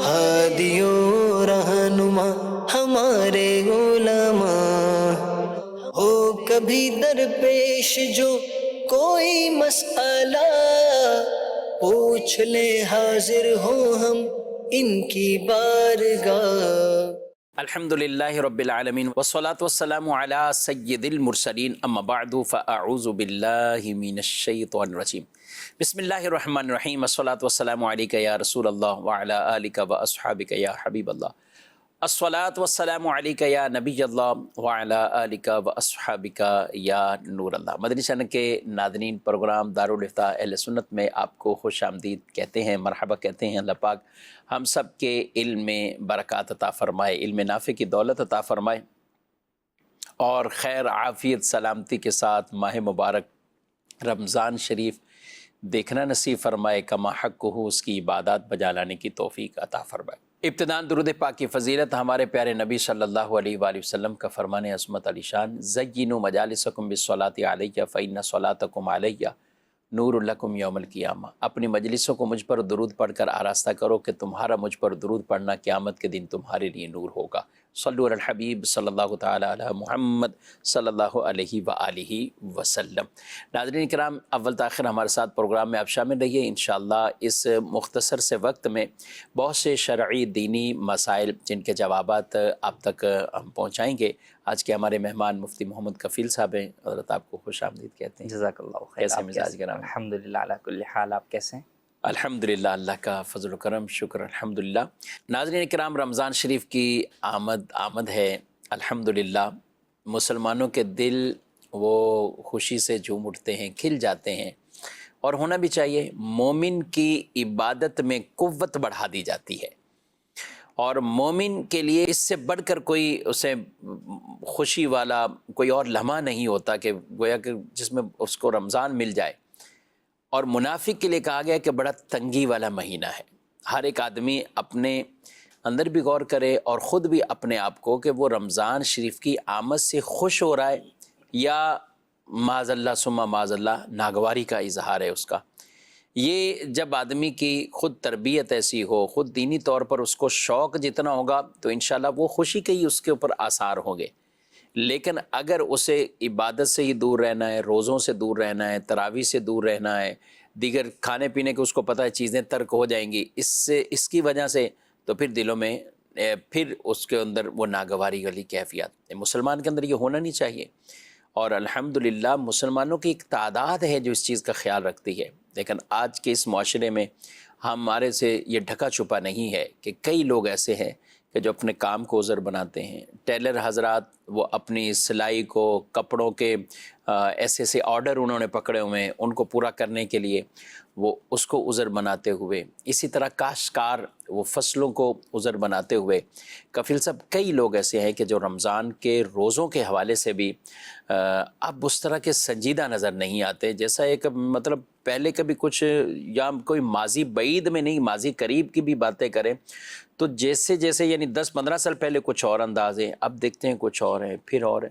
ہادیوں رہنما ہمارے علماء، ہو کبھی درپیش جو کوئی مسئلہ، پوچھ لے حاضر ہو ہم ان کی بارگاہ۔ الحمد للہ رب العالمین والصلاة والسلام علی سید المرسلین، اما بعد فاعوذ باللہ من الشیطان الرجیم۔ بسم اللہ الرحمن الرحیم، الصلاة والسلام علیک یا رسول اللہ وعلی آلک واصحابک یا حبیب اللہ، الصلاة والسلام علیک یا نبی اللہ وعلی آلک واصحابک یا نور اللہ۔ مدنی چینل کے ناظرین، پروگرام دارالافتاء اہل سنت میں آپ کو خوش آمدید کہتے ہیں، مرحبا کہتے ہیں۔ اللہ پاک ہم سب کے علم میں برکات عطا فرمائے، علم نافع کی دولت عطا فرمائے، اور خیر عافیت سلامتی کے ساتھ ماہ مبارک رمضان شریف دیکھنا نصیب فرمائے، کما حق ہو اس کی عبادات بجا لانے کی توفیق عطا فرمائے۔ ابتداءً درود پاک کی فضیلت ہمارے پیارے نبی صلی اللہ علیہ وآلہ وسلم کا فرمان عظمت علی شان، زینوا مجالسکم بالصلاۃ علیہ فإن صلاتکم علیہ نور لکم یوم القیامہ۔ اپنی مجلسوں کو مجھ پر درود پڑھ کر آراستہ کرو کہ تمہارا مجھ پر درود پڑھنا قیامت کے دن تمہارے لیے نور ہوگا۔ صلو علی الحبیب صلی اللہ تعالی علی محمد صلی اللہ علیہ وآلہ وسلم۔ ناظرین کرام، اول تاخیر ہمارے ساتھ پروگرام میں آپ شامل رہیے۔ انشاءاللہ اس مختصر سے وقت میں بہت سے شرعی دینی مسائل جن کے جوابات آپ تک ہم پہنچائیں گے۔ آج کے ہمارے مہمان مفتی محمد کفیل صاحب ہیں، حضرت آپ کو خوش آمدید کہتے ہیں۔ جزاک اللہ خیر۔ کیسے مزاج گرام؟ الحمدللہ علی کل حال، آپ کیسے ہیں؟ الحمدللہ، اللہ کا فضل و کرم، شکر الحمدللہ۔ ناظرین کرام، رمضان شریف کی آمد ہے الحمدللہ۔ مسلمانوں کے دل وہ خوشی سے جھوم اٹھتے ہیں، کھل جاتے ہیں، اور ہونا بھی چاہیے۔ مومن کی عبادت میں قوت بڑھا دی جاتی ہے، اور مومن کے لیے اس سے بڑھ کر کوئی اسے خوشی والا کوئی اور لمحہ نہیں ہوتا کہ گویا کہ جس میں اس کو رمضان مل جائے۔ اور منافق کے لیے کہا گیا کہ بڑا تنگی والا مہینہ ہے۔ ہر ایک آدمی اپنے اندر بھی غور کرے اور خود بھی اپنے آپ کو کہ وہ رمضان شریف کی آمد سے خوش ہو رہا ہے یا معاذ اللہ ثم معاذ اللہ ناگواری کا اظہار ہے اس کا۔ یہ جب آدمی کی خود تربیت ایسی ہو، خود دینی طور پر اس کو شوق جتنا ہوگا تو انشاءاللہ وہ خوشی کے ہی اس کے اوپر آثار ہوں گے۔ لیکن اگر اسے عبادت سے ہی دور رہنا ہے، روزوں سے دور رہنا ہے، تراویح سے دور رہنا ہے، دیگر کھانے پینے کے اس کو پتہ ہے چیزیں ترک ہو جائیں گی، اس کی وجہ سے تو پھر دلوں میں پھر اس کے اندر وہ ناگواری والی کیفیت، مسلمان کے اندر یہ ہونا نہیں چاہیے۔ اور الحمدللہ مسلمانوں کی ایک تعداد ہے جو اس چیز کا خیال رکھتی ہے، لیکن آج کے اس معاشرے میں ہمارے سے یہ ڈھکا چھپا نہیں ہے کہ کئی لوگ ایسے ہیں کہ جو اپنے کام کو عذر بناتے ہیں۔ ٹیلر حضرات وہ اپنی سلائی کو، کپڑوں کے ایسے ایسے آرڈر انہوں نے پکڑے ہوئے ہیں، ان کو پورا کرنے کے لیے وہ اس کو عذر بناتے ہوئے، اسی طرح کاشتکار وہ فصلوں کو عذر بناتے ہوئے، کفیل صاحب کئی لوگ ایسے ہیں کہ جو رمضان کے روزوں کے حوالے سے بھی اب اس طرح کے سنجیدہ نظر نہیں آتے، جیسا ایک مطلب پہلے کبھی کچھ یا کوئی ماضی بعید میں نہیں، ماضی قریب کی بھی باتیں کریں تو جیسے یعنی 10-15 سال پہلے کچھ اور انداز ہیں، اب دیکھتے ہیں کچھ اور ہیں، پھر اور ہیں۔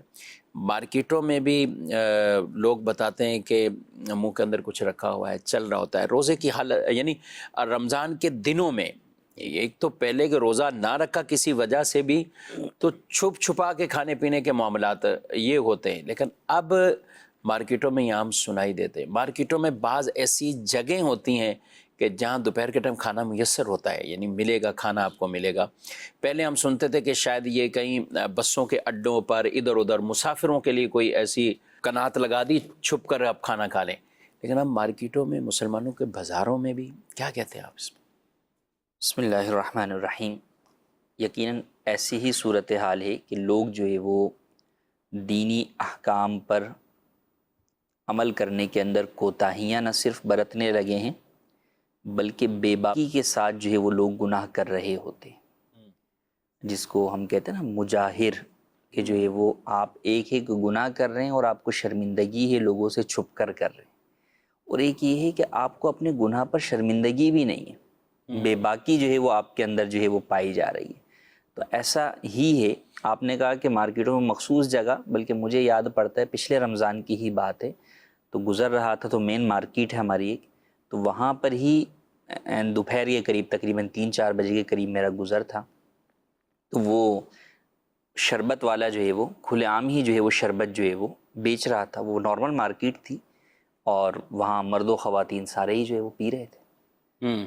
مارکیٹوں میں بھی لوگ بتاتے ہیں کہ منہ کے اندر کچھ رکھا ہوا ہے، چل رہا ہوتا ہے روزے کی حالت، یعنی رمضان کے دنوں میں ایک تو پہلے کہ روزہ نہ رکھا کسی وجہ سے بھی تو چھپ چھپا کے کھانے پینے کے معاملات یہ ہوتے ہیں، لیکن اب مارکیٹوں میں یہ عام سنائی دیتے ہیں۔ مارکیٹوں میں بعض ایسی جگہیں ہوتی ہیں کہ جہاں دوپہر کے ٹائم کھانا میسر ہوتا ہے، یعنی ملے گا کھانا، آپ کو ملے گا۔ پہلے ہم سنتے تھے کہ شاید یہ کہیں بسوں کے اڈوں پر ادھر ادھر مسافروں کے لیے کوئی ایسی کنات لگا دی، چھپ کر آپ کھانا کھا لیں، لیکن اب مارکیٹوں میں، مسلمانوں کے بازاروں میں بھی کیا کہتے ہیں آپ اس میں؟ بسم اللہ الرحمن الرحیم۔ یقیناً ایسی ہی صورتحال ہے کہ لوگ جو ہے وہ دینی احکام پر عمل کرنے کے اندر کوتاہیاں نہ صرف برتنے لگے ہیں بلکہ بے باکی کے ساتھ جو ہے وہ لوگ گناہ کر رہے ہوتے ہیں، جس کو ہم کہتے ہیں نا مجاہر، کہ جو ہے وہ آپ ایک ایک گناہ کر رہے ہیں اور آپ کو شرمندگی ہے لوگوں سے چھپ کر رہے ہیں، اور ایک یہ ہے کہ آپ کو اپنے گناہ پر شرمندگی بھی نہیں ہے، بے باکی جو ہے وہ آپ کے اندر جو ہے وہ پائی جا رہی ہے۔ تو ایسا ہی ہے، آپ نے کہا کہ مارکیٹوں میں مخصوص جگہ، بلکہ مجھے یاد پڑتا ہے پچھلے رمضان کی ہی بات ہے، تو گزر رہا تھا تو مین مارکیٹ ہے ہماری ایک، تو وہاں پر ہی دوپہر کے قریب تقریباً 3-4 بجے کے قریب میرا گزر تھا، تو وہ شربت والا جو ہے وہ کھلے عام ہی جو ہے وہ شربت جو ہے وہ بیچ رہا تھا. وہ نارمل مارکیٹ تھی اور وہاں مرد و خواتین سارے ہی جو ہے وہ پی رہے تھے.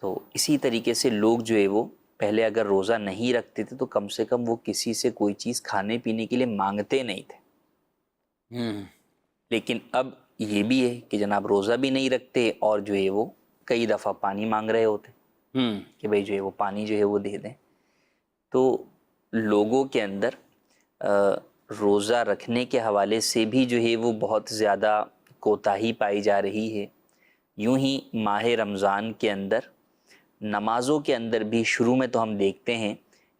تو اسی طریقے سے لوگ جو ہے وہ پہلے اگر روزہ نہیں رکھتے تھے تو کم سے کم وہ کسی سے کوئی چیز کھانے پینے کے لیے مانگتے نہیں تھے. لیکن اب یہ بھی ہے کہ جناب روزہ بھی نہیں رکھتے اور جو ہے وہ کئی دفعہ پانی مانگ رہے ہوتے کہ بھئی جو ہے وہ پانی جو ہے وہ دے دیں. تو لوگوں کے اندر روزہ رکھنے کے حوالے سے بھی جو ہے وہ بہت زیادہ کوتاہی پائی جا رہی ہے. یوں ہی ماہ رمضان کے اندر نمازوں کے اندر بھی شروع میں تو ہم دیکھتے ہیں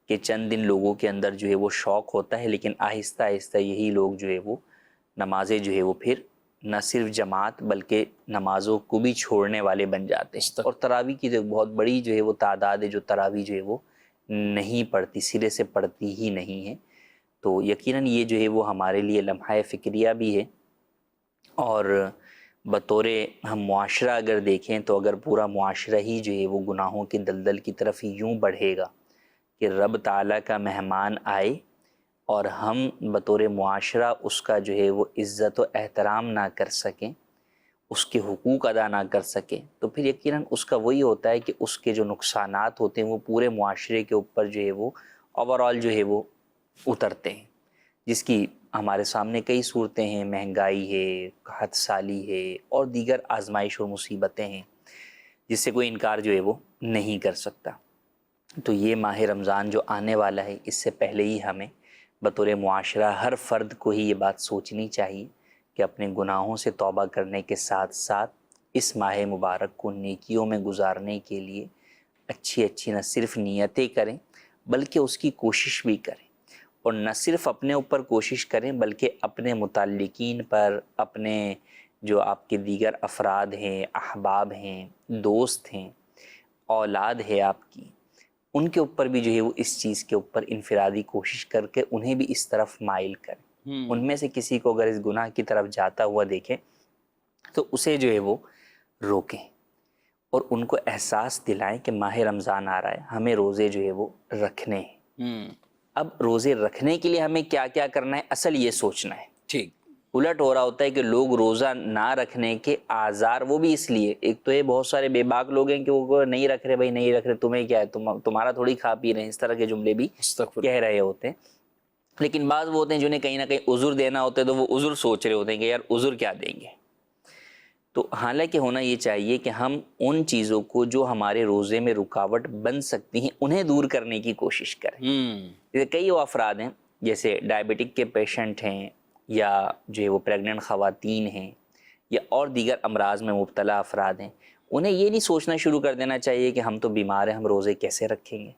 کہ چند دن لوگوں کے اندر جو ہے وہ شوق ہوتا ہے، لیکن آہستہ آہستہ یہی لوگ جو ہے وہ نمازیں جو ہے وہ پھر نہ صرف جماعت بلکہ نمازوں کو بھی چھوڑنے والے بن جاتے ہیں. اور تراویح کی جو بہت بڑی جو ہے وہ تعداد ہے جو تراویح جو ہے وہ نہیں پڑھتی، سرے سے پڑھتی ہی نہیں ہے. تو یقیناً یہ جو ہے وہ ہمارے لیے لمحہ فکریہ بھی ہے. اور بطور ہم معاشرہ اگر دیکھیں تو اگر پورا معاشرہ ہی جو ہے وہ گناہوں کے دلدل کی طرف یوں بڑھے گا کہ رب تعالیٰ کا مہمان آئے اور ہم بطور معاشرہ اس کا جو ہے وہ عزت و احترام نہ کر سکیں، اس کے حقوق ادا نہ کر سکیں، تو پھر یقیناً اس کا وہی ہوتا ہے کہ اس کے جو نقصانات ہوتے ہیں وہ پورے معاشرے کے اوپر جو ہے وہ اوورآل جو ہے وہ اترتے ہیں، جس کی ہمارے سامنے کئی صورتیں ہیں. مہنگائی ہے، قحط سالی ہے اور دیگر آزمائش اور مصیبتیں ہیں جس سے کوئی انکار جو ہے وہ نہیں کر سکتا. تو یہ ماہ رمضان جو آنے والا ہے اس سے پہلے ہی ہمیں بطور معاشرہ ہر فرد کو ہی یہ بات سوچنی چاہیے کہ اپنے گناہوں سے توبہ کرنے کے ساتھ ساتھ اس ماہ مبارک کو نیکیوں میں گزارنے کے لیے اچھی اچھی نہ صرف نیتیں کریں بلکہ اس کی کوشش بھی کریں. اور نہ صرف اپنے اوپر کوشش کریں بلکہ اپنے متعلقین پر، اپنے جو آپ کے دیگر افراد ہیں، احباب ہیں، دوست ہیں، اولاد ہے آپ کی، ان کے اوپر بھی جو ہے وہ اس چیز کے اوپر انفرادی کوشش کر کے انہیں بھی اس طرف مائل کریں. ان میں سے کسی کو اگر اس گناہ کی طرف جاتا ہوا دیکھیں تو اسے جو ہے وہ روکیں اور ان کو احساس دلائیں کہ ماہ رمضان آ رہا ہے، ہمیں روزے جو ہے وہ رکھنے ہیں. اب روزے رکھنے کے لیے ہمیں کیا کیا کرنا ہے اصل یہ سوچنا ہے. ٹھیک الٹ ہو رہا ہوتا ہے کہ لوگ روزہ نہ رکھنے کے آزار، وہ بھی اس لیے، ایک تو یہ بہت سارے بے باک لوگ ہیں کہ وہ نہیں رکھ رہے، بھائی نہیں رکھ رہے تمہیں کیا ہے، تمہارا تھوڑی کھا پی رہے ہیں، اس طرح کے جملے بھی کہہ رہے ہوتے ہیں. لیکن بعض وہ ہوتے ہیں جنہیں کہیں نہ کہیں عذر دینا ہوتا ہے تو وہ عذر سوچ رہے ہوتے ہیں کہ یار عذر کیا دیں گے. تو حالانکہ ہونا یہ چاہیے کہ ہم ان چیزوں کو جو ہمارے روزے میں رکاوٹ بن سکتی ہیں انہیں دور کرنے کی کوشش کریں. جیسے کئی وہ افراد ہیں جیسے ڈائبٹک کے پیشنٹ ہیں یا جو ہے وہ پریگننٹ خواتین ہیں یا اور دیگر امراض میں مبتلا افراد ہیں، انہیں یہ نہیں سوچنا شروع کر دینا چاہیے کہ ہم تو بیمار ہیں، ہم روزے کیسے رکھیں گے،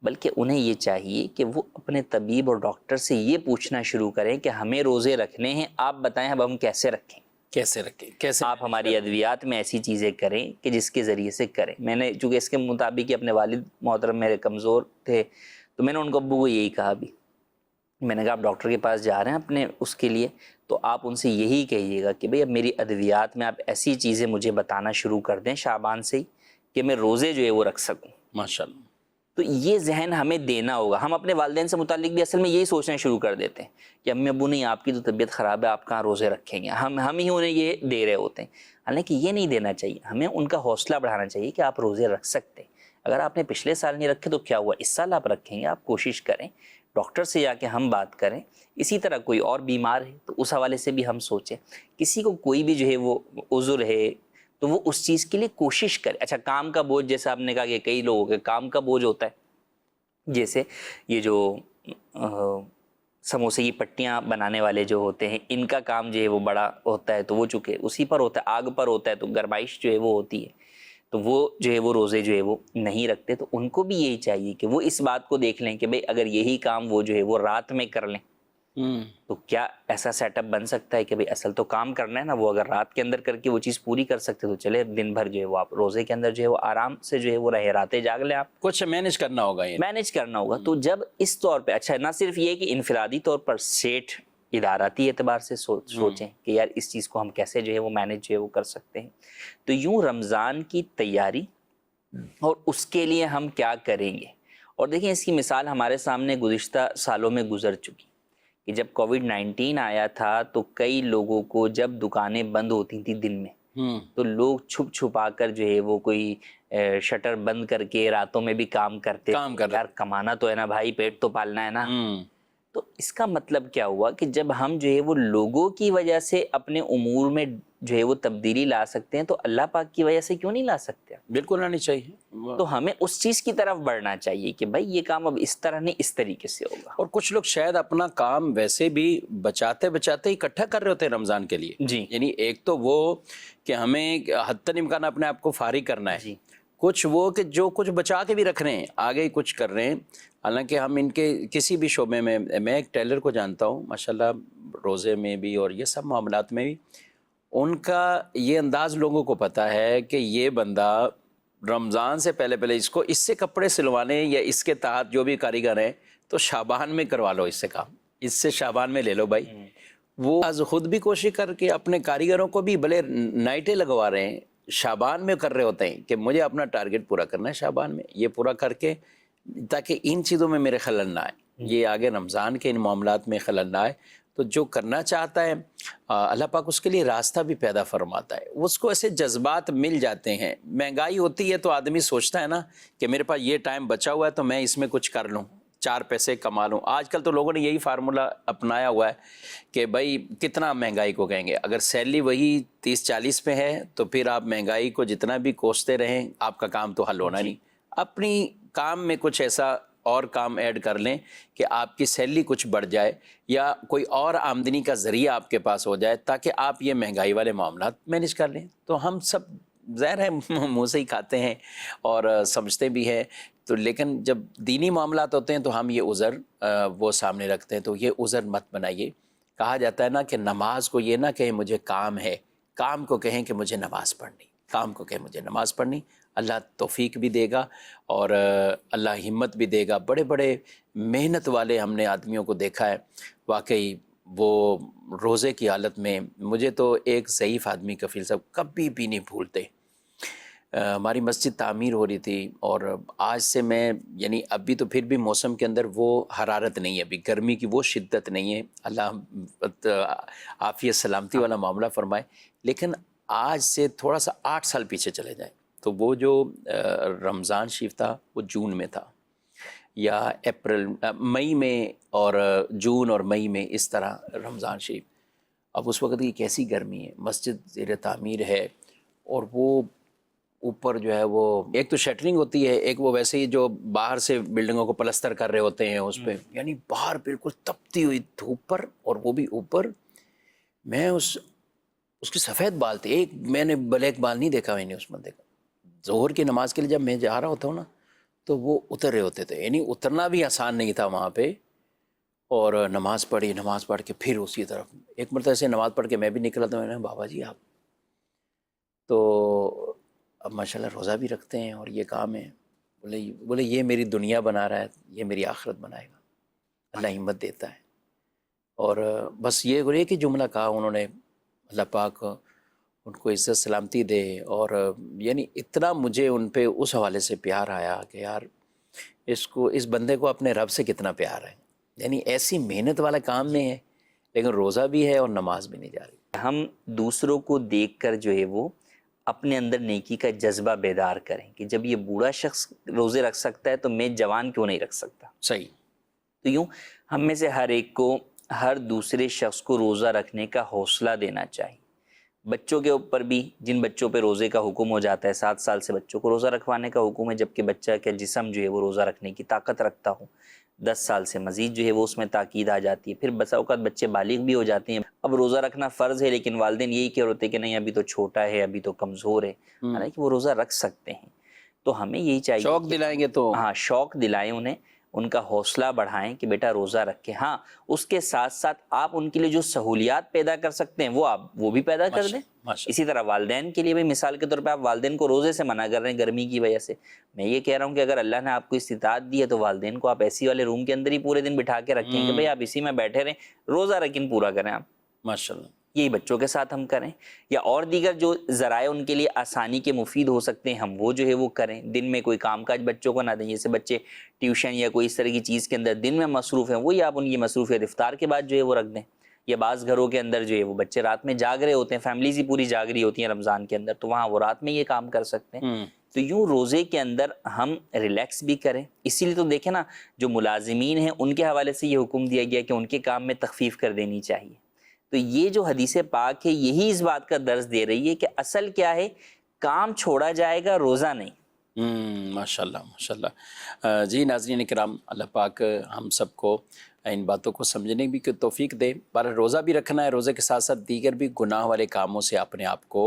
بلکہ انہیں یہ چاہیے کہ وہ اپنے طبیب اور ڈاکٹر سے یہ پوچھنا شروع کریں کہ ہمیں روزے رکھنے ہیں، آپ بتائیں اب ہم کیسے رکھیں، کیسے آپ ہماری ادویات میں ایسی چیزیں کریں کہ جس کے ذریعے سے کریں. میں نے چونکہ اس کے مطابق اپنے والد محترم میرے کمزور تھے تو میں نے ان کو ابو کو یہی کہا بھی، میں نے کہا آپ ڈاکٹر کے پاس جا رہے ہیں اپنے اس کے لیے تو آپ ان سے یہی کہیے گا کہ بھئی اب میری ادویات میں آپ ایسی چیزیں مجھے بتانا شروع کر دیں شعبان سے ہی کہ میں روزے جو ہے وہ رکھ سکوں. ماشاءاللہ. تو یہ ذہن ہمیں دینا ہوگا. ہم اپنے والدین سے متعلق بھی اصل میں یہی سوچنا شروع کر دیتے ہیں کہ امی ابو نہیں، آپ کی تو طبیعت خراب ہے، آپ کہاں روزے رکھیں گے، ہم ہی انہیں یہ دے رہے ہوتے ہیں. حالانکہ یہ نہیں دینا چاہیے، ہمیں ان کا حوصلہ بڑھانا چاہیے کہ آپ روزے رکھ سکتے ہیں. اگر آپ نے پچھلے سال نہیں رکھے تو کیا ہوا، اس سال آپ رکھیں گے، آپ کوشش کریں، ڈاکٹر سے جا کے ہم بات کریں. اسی طرح کوئی اور بیمار ہے تو اس حوالے سے بھی ہم سوچیں. کسی کو کوئی بھی جو ہے وہ عذر ہے تو وہ اس چیز کے لیے کوشش کرے. اچھا کام کا بوجھ، جیسا آپ نے کہا کہ کئی لوگوں کے کام کا بوجھ ہوتا ہے، جیسے یہ جو سموسے کی پٹیاں بنانے والے جو ہوتے ہیں ان کا کام جو ہے وہ بڑا ہوتا ہے تو وہ چونکہ اسی پر ہوتا ہے، آگ پر ہوتا ہے تو گرمائش جو ہے وہ ہوتی ہے تو وہ جو ہے وہ روزے جو ہے وہ نہیں رکھتے. تو ان کو بھی یہی چاہیے کہ وہ اس بات کو دیکھ لیں کہ بھئی اگر یہی کام وہ جو ہے وہ رات میں کر لیں تو کیا ایسا سیٹ اپ بن سکتا ہے کہ بھئی اصل تو کام کرنا ہے نا، وہ اگر رات کے اندر کر کے وہ چیز پوری کر سکتے تو چلے دن بھر جو ہے وہ آپ روزے کے اندر جو ہے وہ آرام سے جو ہے وہ رہے، راتیں جاگ لیں، آپ کچھ مینج کرنا ہوگا، یہ مینج کرنا ہوگا. تو جب اس طور پہ اچھا نہ صرف یہ کہ انفرادی طور پر سیٹ اداراتی اعتبار سے سوچیں کہ یار اس چیز کو ہم کیسے جو ہے وہ مینج جو ہے وہ کر سکتے ہیں. تو یوں رمضان کی تیاری اور اس کے لیے ہم کیا کریں گے. اور دیکھیں اس کی مثال ہمارے سامنے گزشتہ سالوں میں گزر چکی کہ جب کووڈ-19 آیا تھا تو کئی لوگوں کو جب دکانیں بند ہوتی تھیں دن میں تو لوگ چھپ چھپا کر جو ہے وہ کوئی شٹر بند کر کے راتوں میں بھی کام کرتے تھے. یار کمانا تو ہے نا بھائی, پیٹ تو پالنا ہے نا. تو اس کا مطلب کیا ہوا کہ جب ہم جو ہے وہ لوگوں کی وجہ سے اپنے امور میں جو ہے وہ تبدیلی لا سکتے ہیں تو اللہ پاک کی وجہ سے کیوں نہیں لا سکتے؟ بالکل آنی چاہیے. تو ہمیں اس چیز کی طرف بڑھنا چاہیے کہ بھائی یہ کام اب اس طرح نہیں, اس طریقے سے ہوگا. اور کچھ لوگ شاید اپنا کام ویسے بھی بچاتے بچاتے اکٹھا کر رہے ہوتے ہیں رمضان کے لیے. جی یعنی ایک تو وہ کہ ہمیں حتی امکان اپنے آپ کو فارغ کرنا ہے, جی کچھ وہ کہ جو کچھ بچا کے بھی رکھ رہے ہیں آگے ہی کچھ کر رہے ہیں. حالانکہ ہم ان کے کسی بھی شعبے میں ایک ٹیلر کو جانتا ہوں ماشاءاللہ, روزے میں بھی اور یہ سب معاملات میں بھی ان کا یہ انداز لوگوں کو پتہ ہے کہ یہ بندہ رمضان سے پہلے اس کو اس سے کپڑے سلوانے یا اس کے تحت جو بھی کاریگر ہیں تو شعبان میں کروا لو اس سے کام, اس سے شعبان میں لے لو بھائی. وہ آج خود بھی کوشش کر کے اپنے کاریگروں کو بھی بھلے نائٹیں لگوا رہے ہیں, شعبان میں کر رہے ہوتے ہیں کہ مجھے اپنا ٹارگٹ پورا کرنا ہے شعبان میں, یہ پورا کر کے تاکہ ان چیزوں میں میرے خلل نہ آئے, یہ آگے رمضان کے ان معاملات میں خلل نہ آئے. تو جو کرنا چاہتا ہے اللہ پاک اس کے لیے راستہ بھی پیدا فرماتا ہے, اس کو ایسے جذبات مل جاتے ہیں. مہنگائی ہوتی ہے تو آدمی سوچتا ہے نا کہ میرے پاس یہ ٹائم بچا ہوا ہے تو میں اس میں کچھ کر لوں, 4 پیسے کما لوں. آج کل تو لوگوں نے یہی فارمولا اپنایا ہوا ہے کہ بھائی کتنا مہنگائی کو کہیں گے, اگر سیلری وہی 30-40 پہ ہے تو پھر آپ مہنگائی کو جتنا بھی کوستے رہیں آپ کا کام تو حل ہونا نہیں. اپنی کام میں کچھ ایسا اور کام ایڈ کر لیں کہ آپ کی سیلری کچھ بڑھ جائے یا کوئی اور آمدنی کا ذریعہ آپ کے پاس ہو جائے تاکہ آپ یہ مہنگائی والے معاملات مینیج کر لیں. تو ہم سب ظاہر ہے منہ سے ہی کھاتے ہیں اور سمجھتے بھی ہیں, تو لیکن جب دینی معاملات ہوتے ہیں تو ہم یہ عذر وہ سامنے رکھتے ہیں. تو یہ عذر مت بنائیے. کہا جاتا ہے نا کہ نماز کو یہ نہ کہیں مجھے کام ہے, کام کو کہیں کہ مجھے نماز پڑھنی, کام کو کہیں مجھے نماز پڑھنی. اللہ توفیق بھی دے گا اور اللہ ہمت بھی دے گا. بڑے بڑے محنت والے ہم نے آدمیوں کو دیکھا ہے واقعی, وہ روزے کی حالت میں, مجھے تو ایک ضعیف آدمی کفیل صاحب کبھی بھی نہیں بھولتے. ہماری مسجد تعمیر ہو رہی تھی اور آج سے میں یعنی ابھی تو پھر بھی موسم کے اندر وہ حرارت نہیں ہے, ابھی گرمی کی وہ شدت نہیں ہے, اللہ عافیت سلامتی والا معاملہ فرمائے. لیکن آج سے تھوڑا سا 8 سال پیچھے چلے جائیں تو وہ جو رمضان شریف تھا وہ جون میں تھا یا مئی میں, اور جون اور مئی میں اس طرح رمضان شریف. اب اس وقت کی کیسی گرمی ہے, مسجد زیر تعمیر ہے اور وہ اوپر جو ہے وہ ایک تو شٹرنگ ہوتی ہے, ایک وہ ویسے ہی جو باہر سے بلڈنگوں کو پلستر کر رہے ہوتے ہیں اس پہ, یعنی باہر بالکل تپتی ہوئی دھوپ پر, اور وہ بھی اوپر. میں اس کی سفید بال تھے, ایک میں نے بلیک بال نہیں دیکھا میں نے اس بندے کا. ظہر کی نماز کے لیے جب میں جا رہا ہوتا ہوں نا تو وہ اتر رہے ہوتے تھے, یعنی اترنا بھی آسان نہیں تھا وہاں پہ. اور نماز پڑھی, نماز پڑھ کے پھر اسی طرف ایک مرتبہ سے نماز پڑھ کے میں بھی نکلا تھا. میں نے بابا جی آپ تو اب ماشاءاللہ روزہ بھی رکھتے ہیں اور یہ کام ہے. بولے یہ میری دنیا بنا رہا ہے, یہ میری آخرت بنائے گا, اللہ ہمت دیتا ہے. اور بس یہ ایک ہی جملہ کہا انہوں نے, اللہ پاک ان کو عزت سلامتی دے. اور یعنی اتنا مجھے ان پہ اس حوالے سے پیار آیا کہ یار اس بندے کو اپنے رب سے کتنا پیار ہے. یعنی ایسی محنت والا کام نہیں ہے لیکن روزہ بھی ہے اور نماز بھی نہیں جا رہی. ہم دوسروں کو دیکھ کر جو ہے وہ اپنے اندر نیکی کا جذبہ بیدار کریں کہ جب یہ بوڑھا شخص روزے رکھ سکتا ہے تو میں جوان کیوں نہیں رکھ سکتا. صحیح. تو یوں ہم میں سے ہر ایک کو ہر دوسرے شخص کو روزہ رکھنے کا حوصلہ دینا چاہیے. بچوں کے اوپر بھی, جن بچوں پہ روزے کا حکم ہو جاتا ہے, 7 سال سے بچوں کو روزہ رکھوانے کا حکم ہے, جبکہ بچہ کا جسم جو ہے وہ روزہ رکھنے کی طاقت رکھتا ہو. 10 سال سے مزید جو ہے وہ اس میں تاکید آ جاتی ہے. پھر بسا اوقات بچے بالغ بھی ہو جاتے ہیں, اب روزہ رکھنا فرض ہے لیکن والدین یہی کہہ رہے کہ نہیں ابھی تو چھوٹا ہے, ابھی تو کمزور ہے, حالانکہ وہ روزہ رکھ سکتے ہیں. تو ہمیں یہی چاہیے شوق دلائیں گے تو ہاں شوق دلائیں انہیں, ان کا حوصلہ بڑھائیں کہ بیٹا روزہ رکھے. ہاں اس کے ساتھ ساتھ آپ ان کے لیے جو سہولیات پیدا کر سکتے ہیں وہ بھی پیدا کر دیں. اسی طرح والدین کے لیے بھی مثال کے طور پہ آپ والدین کو روزے سے منع کر رہے ہیں گرمی کی وجہ سے. میں یہ کہہ رہا ہوں کہ اگر اللہ نے آپ کو استطاعت دی ہے تو والدین کو آپ ایسی والے روم کے اندر ہی پورے دن بٹھا کے رکھیں کہ بھئی آپ اسی میں بیٹھے رہیں, روزہ لیکن پورا کریں آپ. ماشاءاللہ. یہی بچوں کے ساتھ ہم کریں، یا اور دیگر جو ذرائع ان کے لیے آسانی کے مفید ہو سکتے ہیں ہم وہ جو ہے وہ کریں۔ دن میں کوئی کام کاج بچوں کو نہ دیں، جیسے بچے ٹیوشن یا کوئی اس طرح کی چیز کے اندر دن میں مصروف ہیں، وہی آپ ان کی مصروفیت افطار کے بعد جو ہے وہ رکھ دیں۔ یا بعض گھروں کے اندر جو ہے وہ بچے رات میں جاگ رہے ہوتے ہیں، فیملیز ہی پوری جاگ رہی ہوتی ہیں رمضان کے اندر، تو وہاں وہ رات میں یہ کام کر سکتے ہیں۔ تو یوں روزے کے اندر ہم ریلیکس بھی کریں۔ اسی لیے تو دیکھیں نا، جو ملازمین ہیں ان کے حوالے سے یہ حکم دیا گیا کہ ان کے کام میں تخفیف کر دینی چاہیے۔ تو یہ جو حدیث پاک ہے یہی اس بات کا درس دے رہی ہے کہ اصل کیا ہے، کام چھوڑا جائے گا، روزہ نہیں۔ ماشاء اللہ ماشاء اللہ۔ جی ناظرین کرام، اللہ پاک ہم سب کو ان باتوں کو سمجھنے بھی کی توفیق دے۔ پر روزہ بھی رکھنا ہے، روزے کے ساتھ ساتھ دیگر بھی گناہ والے کاموں سے اپنے آپ کو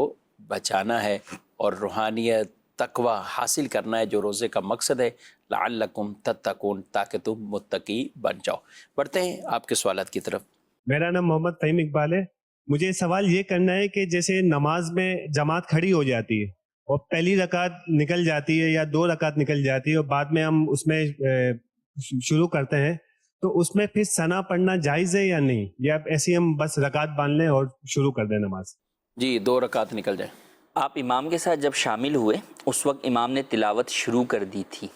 بچانا ہے، اور روحانیت تقوی حاصل کرنا ہے جو روزے کا مقصد ہے، لعلکم تتقون، تاکہ تم متقی بن جاؤ۔ بڑھتے ہیں آپ کے سوالات کی طرف۔ میرا نام محمد فہیم اقبال ہے۔ مجھے سوال یہ کرنا ہے کہ جیسے نماز میں جماعت کھڑی ہو جاتی ہے اور پہلی رکعت نکل جاتی ہے یا 2 رکعت نکل جاتی ہے اور بعد میں ہم اس میں شروع کرتے ہیں، تو اس میں پھر ثنا پڑھنا جائز ہے یا نہیں، یا ایسے ہم بس رکعت باندھ لیں اور شروع کر دیں نماز؟ جی 2 رکعت نکل جائیں۔ آپ امام کے ساتھ جب شامل ہوئے اس وقت امام نے تلاوت شروع کر دی تھی،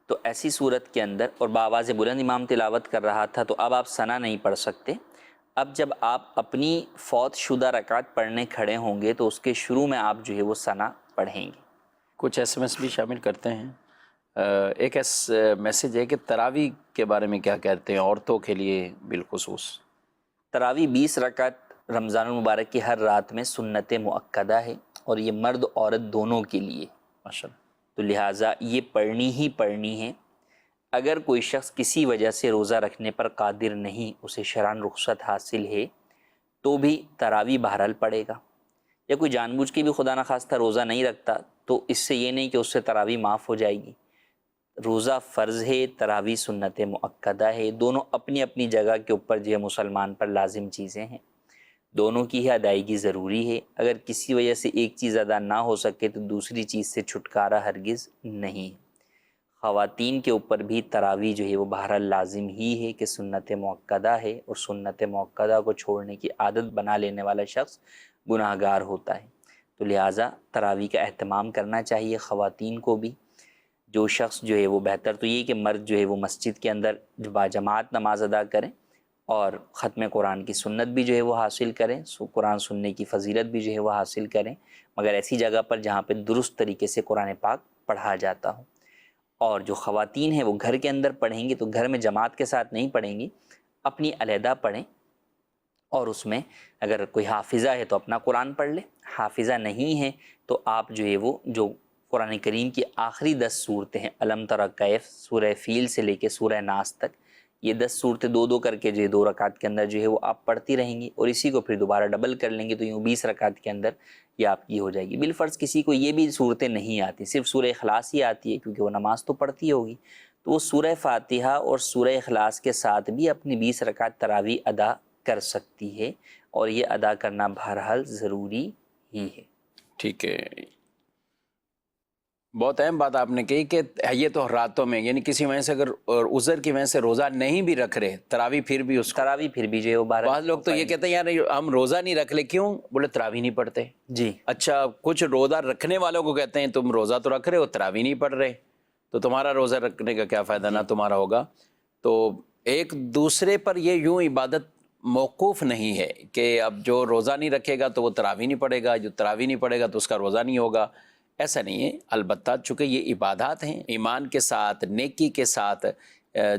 تو ایسی صورت کے اندر اور بآواز بلند امام تلاوت کر رہا تھا، تو اب آپ ثنا نہیں پڑھ سکتے۔ اب جب آپ اپنی فوت شدہ رکعت پڑھنے کھڑے ہوں گے تو اس کے شروع میں آپ جو ہے وہ ثنا پڑھیں گے۔ کچھ ایس ایم ایس بھی شامل کرتے ہیں۔ ایک میسیج ہے کہ تراویح کے بارے میں کیا کہتے ہیں عورتوں کے لیے بالخصوص؟ تراویح 20 رکعت رمضان المبارک کی ہر رات میں سنت مؤکدہ ہے، اور یہ مرد عورت دونوں کے لیے، ماشاءاللہ۔ تو لہٰذا یہ پڑھنی ہی پڑھنی ہے۔ اگر کوئی شخص کسی وجہ سے روزہ رکھنے پر قادر نہیں، اسے شرعاً رخصت حاصل ہے، تو بھی تراویح بہرحال پڑھے گا۔ یا کوئی جان بوجھ کے بھی خدا نخواستہ روزہ نہیں رکھتا، تو اس سے یہ نہیں کہ اس سے تراویح معاف ہو جائے گی۔ روزہ فرض ہے، تراویح سنت مؤکدہ ہے، دونوں اپنی اپنی جگہ کے اوپر جو ہے مسلمان پر لازم چیزیں ہیں، دونوں کی ہی ادائیگی ضروری ہے۔ اگر کسی وجہ سے ایک چیز ادا نہ ہو سکے تو دوسری چیز سے چھٹکارا ہرگز نہیں۔ خواتین کے اوپر بھی تراویح جو ہے وہ بہرحال لازم ہی ہے کہ سنت مؤکدہ ہے، اور سنت مؤکدہ کو چھوڑنے کی عادت بنا لینے والا شخص گناہ گار ہوتا ہے۔ تو لہٰذا تراویح کا اہتمام کرنا چاہیے خواتین کو بھی۔ جو شخص جو ہے وہ بہتر تو یہ کہ مرد جو ہے وہ مسجد کے اندر باجماعت نماز ادا کریں، اور ختم قرآن کی سنت بھی جو ہے وہ حاصل کریں، قرآن سننے کی فضیلت بھی جو ہے وہ حاصل کریں، مگر ایسی جگہ پر جہاں پہ درست طریقے سے قرآن پاک پڑھا جاتا ہو۔ اور جو خواتین ہیں وہ گھر کے اندر پڑھیں گی تو گھر میں جماعت کے ساتھ نہیں پڑھیں گی، اپنی علیحدہ پڑھیں، اور اس میں اگر کوئی حافظہ ہے تو اپنا قرآن پڑھ لے، حافظہ نہیں ہے تو آپ جو ہے وہ جو قرآن کریم کی آخری 10 صورتیں ہیں، الم تر کیف، سورہ فیل سے لے کے سورہ ناس تک، یہ 10 صورتیں 2 کر کے جو ہے 2 رکعت کے اندر جو ہے وہ آپ پڑھتی رہیں گی، اور اسی کو پھر دوبارہ ڈبل کر لیں گے تو یوں 20 رکعت کے اندر یہ آپ کی ہو جائے گی۔ بالفرض کسی کو یہ بھی صورتیں نہیں آتی، صرف سورہ اخلاص ہی آتی ہے کیونکہ وہ نماز تو پڑھتی ہوگی، تو وہ سورہ فاتحہ اور سورہ اخلاص کے ساتھ بھی اپنی 20 رکعت تراویح ادا کر سکتی ہے، اور یہ ادا کرنا بہرحال ضروری ہی ہے۔ ٹھیک ہے، بہت اہم بات آپ نے کہی کہ یہ تو راتوں میں، یعنی کسی وجہ سے اگر عذر کی وجہ سے روزہ نہیں بھی رکھ رہے، تراویح پھر بھی اس کو، تراویح پھر بھی جو ہے وہ بعض لوگ تو یہ کہتے ہیں یار ہم روزہ نہیں رکھ لے، کیوں؟ بولے تراویح نہیں پڑھتے۔ جی اچھا، کچھ روزہ رکھنے والوں کو کہتے ہیں تم روزہ تو رکھ رہے ہو، تراویح نہیں پڑھ رہے، تو تمہارا روزہ رکھنے کا کیا فائدہ، نہ تمہارا ہوگا۔ تو ایک دوسرے پر یہ یوں عبادت موقوف نہیں ہے کہ اب جو روزہ نہیں رکھے گا تو وہ تراویح نہیں پڑھے گا، جو تراویح نہیں پڑھے گا تو اس کا روزہ نہیں ہوگا، ایسا نہیں ہے۔ البتہ چونکہ یہ عبادات ہیں، ایمان کے ساتھ، نیکی کے ساتھ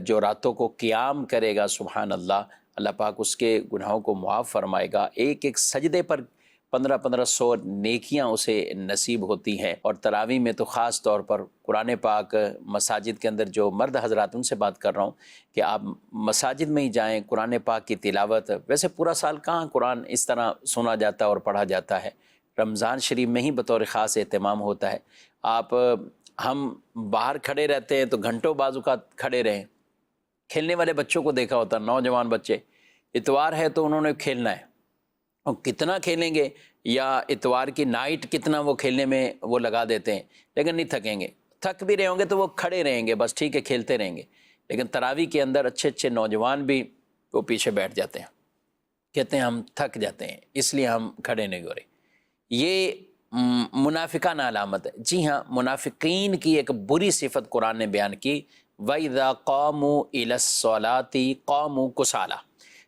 جو راتوں کو قیام کرے گا، سبحان اللہ، اللہ پاک اس کے گناہوں کو معاف فرمائے گا۔ ایک ایک سجدے پر 1500 نیکیاں اسے نصیب ہوتی ہیں۔ اور تراویح میں تو خاص طور پر قرآن پاک مساجد کے اندر جو مرد حضرات ان سے بات کر رہا ہوں کہ آپ مساجد میں ہی جائیں، قرآن پاک کی تلاوت، ویسے پورا سال کہاں قرآن اس طرح سنا جاتا ہے اور پڑھا جاتا ہے، رمضان شریف میں ہی بطور خاص اہتمام ہوتا ہے۔ آپ ہم باہر کھڑے رہتے ہیں تو گھنٹوں بعض اوقات کھڑے رہیں، کھیلنے والے بچوں کو دیکھا ہوتا، نوجوان بچے، اتوار ہے تو انہوں نے کھیلنا ہے، اور کتنا کھیلیں گے، یا اتوار کی نائٹ کتنا وہ کھیلنے میں وہ لگا دیتے ہیں، لیکن نہیں تھکیں گے، تھک بھی رہے ہوں گے تو وہ کھڑے رہیں گے، بس ٹھیک ہے کھیلتے رہیں گے۔ لیکن تراویح کے اندر اچھے اچھے نوجوان بھی وہ پیچھے بیٹھ جاتے ہیں، کہتے ہیں ہم تھک جاتے ہیں اس لیے ہم کھڑے نہیں ہو رہے. یہ منافقانہ علامت ہے. جی ہاں، منافقین کی ایک بری صفت قرآن نے بیان کی، وَإِذَا قَامُوا إِلَى الصَّلَاةِ قَامُوا كُسَالَىٰ.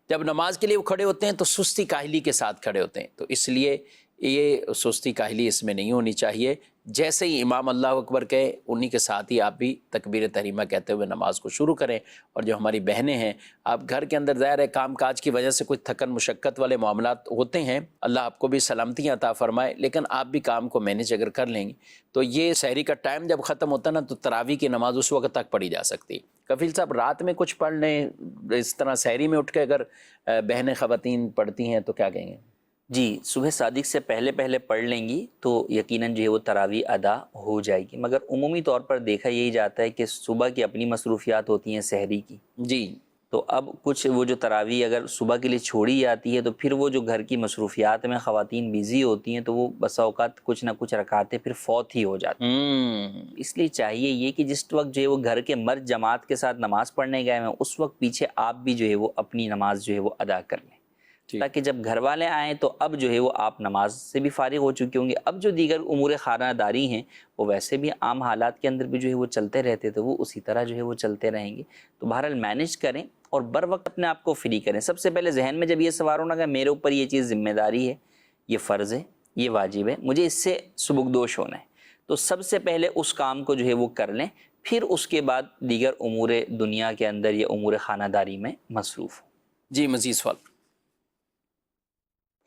جب نماز کے لیے وہ کھڑے ہوتے ہیں تو سستی کاہلی کے ساتھ کھڑے ہوتے ہیں. تو اس لیے یہ سستی کاہلی اس میں نہیں ہونی چاہیے. جیسے ہی امام اللہ اکبر کہے انہی کے ساتھ ہی آپ بھی تکبیر تحریمہ کہتے ہوئے نماز کو شروع کریں. اور جو ہماری بہنیں ہیں، آپ گھر کے اندر ظاہر ہے کام کاج کی وجہ سے کچھ تھکن مشقت والے معاملات ہوتے ہیں، اللہ آپ کو بھی سلامتی عطا فرمائے، لیکن آپ بھی کام کو مینیج اگر کر لیں گے تو یہ سحری کا ٹائم جب ختم ہوتا ہے نا تو تراویح کی نماز اس وقت تک پڑھی جا سکتی. کفیل صاحب رات میں کچھ پڑھ لیں، اس طرح سحری میں اٹھ کے اگر بہنیں خواتین پڑھتی ہیں تو کیا کہیں گے؟ جی، صبح صادق سے پہلے پڑھ لیں گی تو یقیناً جو ہے وہ تراویح ادا ہو جائے گی. مگر عمومی طور پر دیکھا یہی جاتا ہے کہ صبح کی اپنی مصروفیات ہوتی ہیں سحری کی، جی تو اب کچھ وہ جو تراویح اگر صبح کے لیے چھوڑی جاتی ہے تو پھر وہ جو گھر کی مصروفیات میں خواتین بیزی ہوتی ہیں تو وہ بسا اوقات کچھ نہ کچھ رکعتیں پھر فوت ہی ہو جاتی ہیں. اس لیے چاہیے یہ کہ جس وقت جو ہے وہ گھر کے مرد جماعت کے ساتھ نماز پڑھنے گئے ہیں اس وقت پیچھے آپ بھی جو ہے وہ اپنی نماز جو ہے وہ ادا کر لیں، تاکہ جب گھر والے آئیں تو اب جو ہے وہ آپ نماز سے بھی فارغ ہو چکے ہوں گے. اب جو دیگر امور خانہ داری ہیں وہ ویسے بھی عام حالات کے اندر بھی جو ہے وہ چلتے رہتے تو وہ اسی طرح جو ہے وہ چلتے رہیں گے. تو بہرحال مینیج کریں اور بر وقت اپنے آپ کو فری کریں. سب سے پہلے ذہن میں جب یہ سوار ہونا کہ میرے اوپر یہ چیز ذمہ داری ہے، یہ فرض ہے، یہ واجب ہے، مجھے اس سے سبکدوش ہونا ہے، تو سب سے پہلے اس کام کو جو ہے وہ کر لیں، پھر اس کے بعد دیگر امور دنیا کے اندر یا امور خانہ داری میں مصروف ہوں. جی مزید سوال.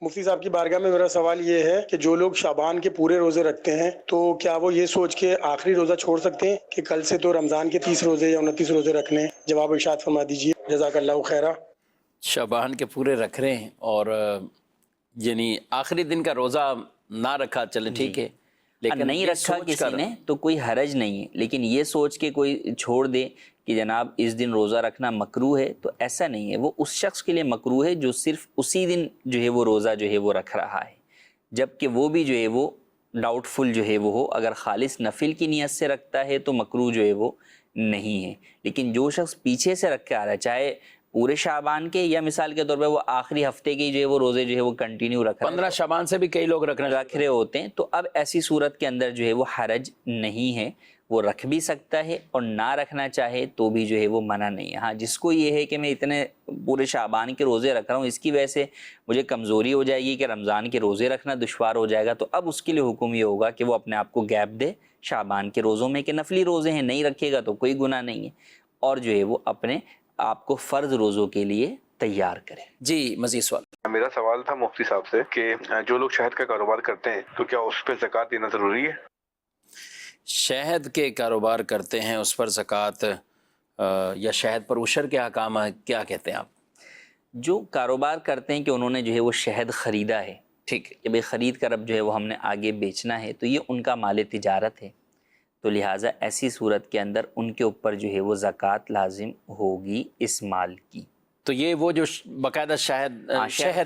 مفتی صاحب کی بارگاہ میں میرا سوال یہ ہے کہ جو لوگ شعبان کے پورے روزے رکھتے ہیں تو کیا وہ یہ سوچ کے آخری روزہ چھوڑ سکتے ہیں کہ کل سے تو رمضان کے 30 روزے یا 29 روزے رکھنے ہیں؟ جواب ارشاد فرما دیجیے، جزاک اللہ خیرہ. شعبان کے پورے رکھ رہے ہیں اور یعنی آخری دن کا روزہ نہ رکھا چلے ٹھیک ہے، لیکن نہیں یہ رکھا سوچ کسی کر نے تو کوئی حرج نہیں ہے، لیکن یہ سوچ کے کوئی چھوڑ دے کہ جناب اس دن روزہ رکھنا مکروہ ہے تو ایسا نہیں ہے. وہ اس شخص کے لیے مکروہ ہے جو صرف اسی دن جو ہے وہ روزہ جو ہے وہ رکھ رہا ہے، جبکہ وہ بھی جو ہے وہ ڈاؤٹ فل جو ہے وہ ہو. اگر خالص نفل کی نیت سے رکھتا ہے تو مکروہ جو ہے وہ نہیں ہے. لیکن جو شخص پیچھے سے رکھ کے آ رہا ہے، چاہے پورے شعبان کے یا مثال کے طور پہ وہ آخری ہفتے کے جو ہے وہ روزے جو ہے وہ کنٹینیو رکھ رہا ہے، 15 شعبان سے بھی کئی لوگ رکھ رہے ہوتے ہیں، تو اب ایسی صورت کے اندر جو ہے وہ حرج نہیں ہے. وہ رکھ بھی سکتا ہے اور نہ رکھنا چاہے تو بھی جو ہے وہ منع نہیں ہے. ہاں جس کو یہ ہے کہ میں اتنے پورے شعبان کے روزے رکھ رہا ہوں، اس کی وجہ سے مجھے کمزوری ہو جائے گی کہ رمضان کے روزے رکھنا دشوار ہو جائے گا، تو اب اس کے لیے حکم یہ ہوگا کہ وہ اپنے آپ کو گیپ دے شعبان کے روزوں میں، کہ نفلی روزے ہیں نہیں رکھے گا تو کوئی گناہ نہیں ہے، اور جو ہے وہ اپنے آپ کو فرض روزوں کے لیے تیار کرے. جی مزید سوال. میرا سوال تھا مفتی صاحب سے کہ جو لوگ شہد کا کاروبار کرتے ہیں تو کیا اس پہ زکوٰۃ دینا ضروری ہے؟ شہد کے کاروبار کرتے ہیں اس پر زکوٰۃ یا شہد پر عشر کے احکام کیا کہتے ہیں آپ؟ جو کاروبار کرتے ہیں کہ انہوں نے جو ہے وہ شہد خریدا ہے، ٹھیک ہے، کہ بھئی خرید کر اب جو ہے وہ ہم نے آگے بیچنا ہے، تو یہ ان کا مال تجارت ہے، تو لہٰذا ایسی صورت کے اندر ان کے اوپر جو ہے وہ زکوٰۃ لازم ہوگی اس مال کی. تو یہ وہ جو باقاعدہ شہد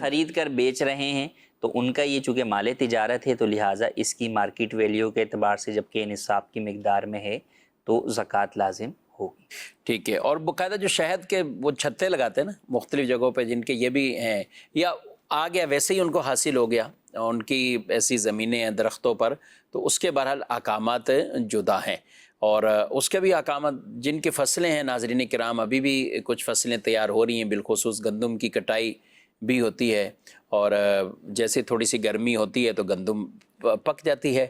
خرید کر بیچ رہے ہیں تو ان کا یہ چونکہ مال تجارت ہے تو لہٰذا اس کی مارکیٹ ویلیو کے اعتبار سے جبکہ نصاب کی مقدار میں ہے تو زکوٰۃ لازم ہوگی. ٹھیک ہے. اور باقاعدہ جو شہد کے وہ چھتے لگاتے ہیں نا مختلف جگہوں پہ، جن کے یہ بھی ہیں یا آ گیا ویسے ہی ان کو حاصل ہو گیا، ان کی ایسی زمینیں ہیں درختوں پر، تو اس کے بہرحال احکامات جدا ہیں. اور اس کے بھی احکامات جن کی فصلیں ہیں ناظرین کرام، ابھی بھی کچھ فصلیں تیار ہو رہی ہیں، بالخصوص گندم کی کٹائی بھی ہوتی ہے، اور جیسے تھوڑی سی گرمی ہوتی ہے تو گندم پک جاتی ہے.